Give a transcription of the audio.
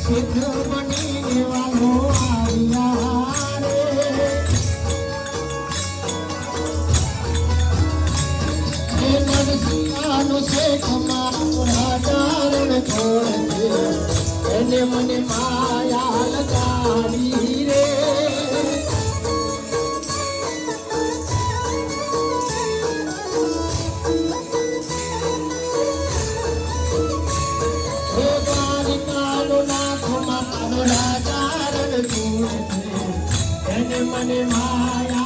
સિદ્ધ બની વાલો આવ્યા રે એ નરસિંહાનો શેખ મારો રાજા રણ છોડે એને મને માયા લગાડી રે રાજા રણ છોડે એને મને માયા